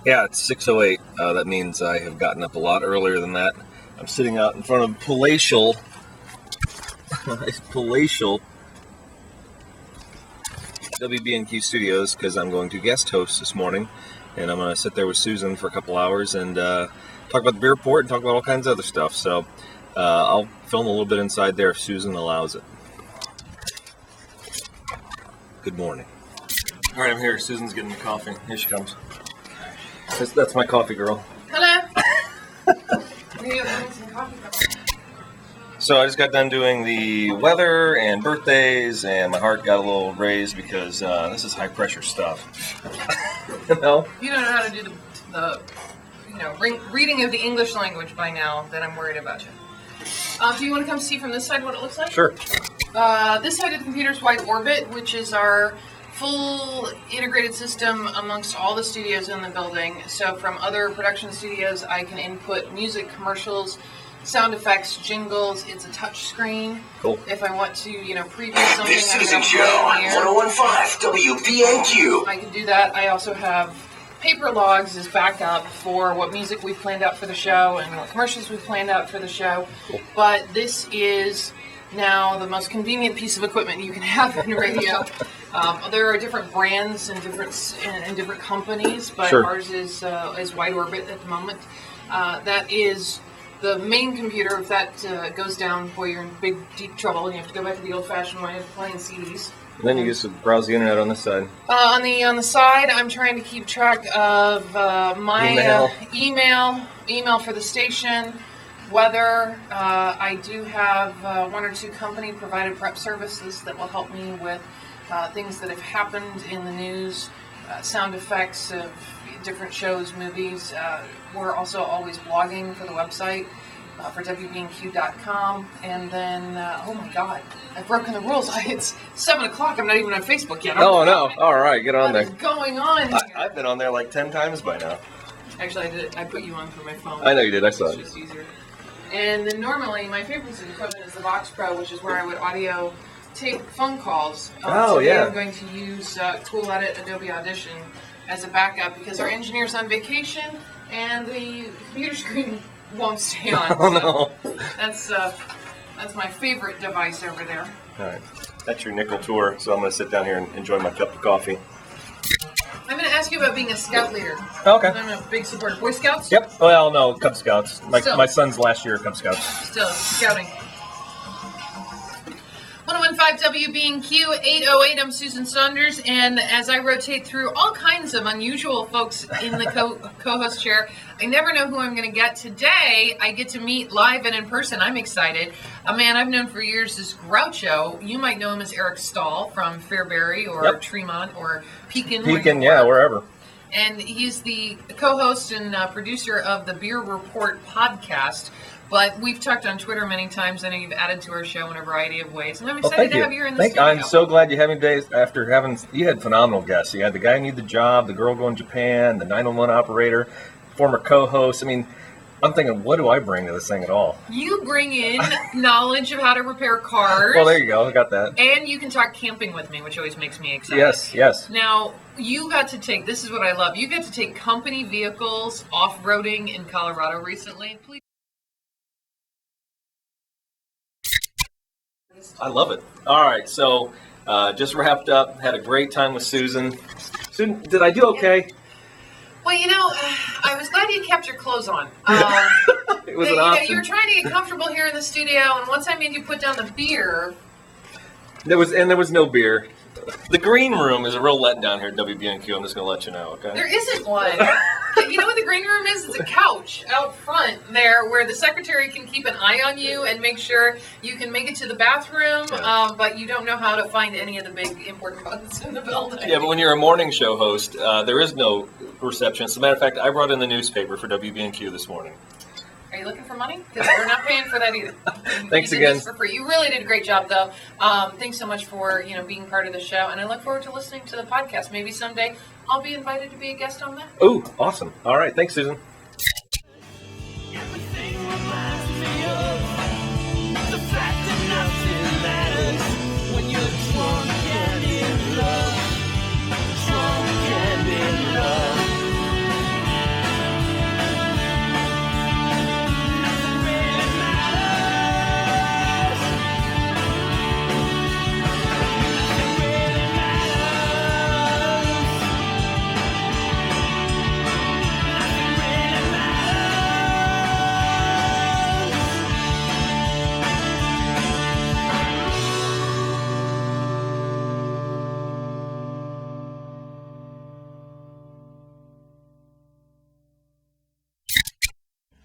Yeah, it's 6:08. That means I have gotten up a lot earlier than that. I'm sitting out in front of palatial WBNQ studios because I'm going to guest host this morning, and I'm going to sit there with Susan for a couple hours and talk about the beer report and talk about all kinds of other stuff. So I'll film a little bit inside there if Susan allows it. Good morning. All right, I'm here. Susan's getting the coffee. Here she comes. That's my coffee girl. Hello. We have some coffee. So I just got done doing the weather and birthdays, and my heart got a little raised because this is high pressure stuff. No? You don't know how to do the reading of the English language by now. That I'm worried about you. Do you want to come see from this side what it looks like? Sure. This side of the computer is Wide Orbit, which is our full integrated system amongst all the studios in the building. So from other production studios, I can input music, commercials, sound effects, jingles. It's a touch screen. Cool. If I want to, preview something, This is a show on 1015 WBNQ. I can do that. I also have paper logs as backup for what music we've planned out for the show and what commercials we've planned out for the show. Cool. But this is now the most convenient piece of equipment you can have in radio. There are different brands and different companies, but sure. Ours is Wide Orbit at the moment. That is the main computer. If that goes down, boy, you're in big, deep trouble, and you have to go back to the old-fashioned way of playing CDs. And then you just browse the internet on this side. On the side, I'm trying to keep track of my email for the station, weather. I do have one or two company-provided prep services that will help me with things that have happened in the news, sound effects of different shows, movies. We're also always blogging for the website for WBNQ.com. And then, oh my God, I've broken the rules. It's 7 o'clock. I'm not even on Facebook yet. Oh, no. All right, get on there. What is going on here? I've been on there like 10 times by now. Actually, I put you on for my phone. I know you did. I saw it. It's just easier. And then normally, my favorite piece of equipment is the Vox Pro, which is where I would audio tape phone calls. Today I'm going to use Cool Edit Adobe Audition as a backup because our engineer's on vacation and the computer screen won't stay on. Oh, no. That's my favorite device over there. All right. That's your nickel tour, so I'm going to sit down here and enjoy my cup of coffee. I'm going to ask you about being a scout leader. Okay. I'm a big supporter of Boy Scouts. Yep. Well, no, Cub Scouts. My son's last year Cub Scouts. Still, scouting. 1015 WBNQ 808. I'm Susan Saunders, and as I rotate through all kinds of unusual folks in the co-host chair, I never know who I'm going to get. Today, I get to meet live and in person. I'm excited. A man I've known for years is Groucho. You might know him as Eric Stahl from Fairbury or Tremont or Pekin. Wherever. And he's the co-host and producer of the Beer Report podcast. But we've talked on Twitter many times. I know you've added to our show in a variety of ways. And I'm excited to have you in the studio. I'm so glad you had me today after you had phenomenal guests. You had the guy who needed the job, the girl going to Japan, the 911 operator, former co-host. I mean, I'm thinking, what do I bring to this thing at all? You bring in knowledge of how to repair cars. Well, there you go. I got that. And you can talk camping with me, which always makes me excited. Yes. Now, you got to take, this is what I love, you got to take company vehicles off-roading in Colorado recently. Please. I love it. All right, so just wrapped up. Had a great time with Susan. Susan, did I do okay? Well, I was glad you kept your clothes on. It was an option. You were trying to get comfortable here in the studio, and once I made you put down the beer... There was no beer. The green room is a real letdown here at WBNQ. I'm just going to let you know, okay? There isn't one. You know what the green room is? It's a couch out front there where the secretary can keep an eye on you and make sure you can make it to the bathroom, but you don't know how to find any of the big important buttons in the building. Yeah, but when you're a morning show host, there is no reception. As a matter of fact, I brought in the newspaper for WBNQ this morning. Are you looking for money? Because we're not paying for that either. Thanks you again. This for free. You really did a great job, though. Thanks so much for being part of the show, and I look forward to listening to the podcast. Maybe someday I'll be invited to be a guest on that. Ooh, awesome! All right, thanks, Susan. Everything reminds me of the fact that nothing matters when you're drunk and in love. Drunk and in love.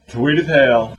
Sweet as hell.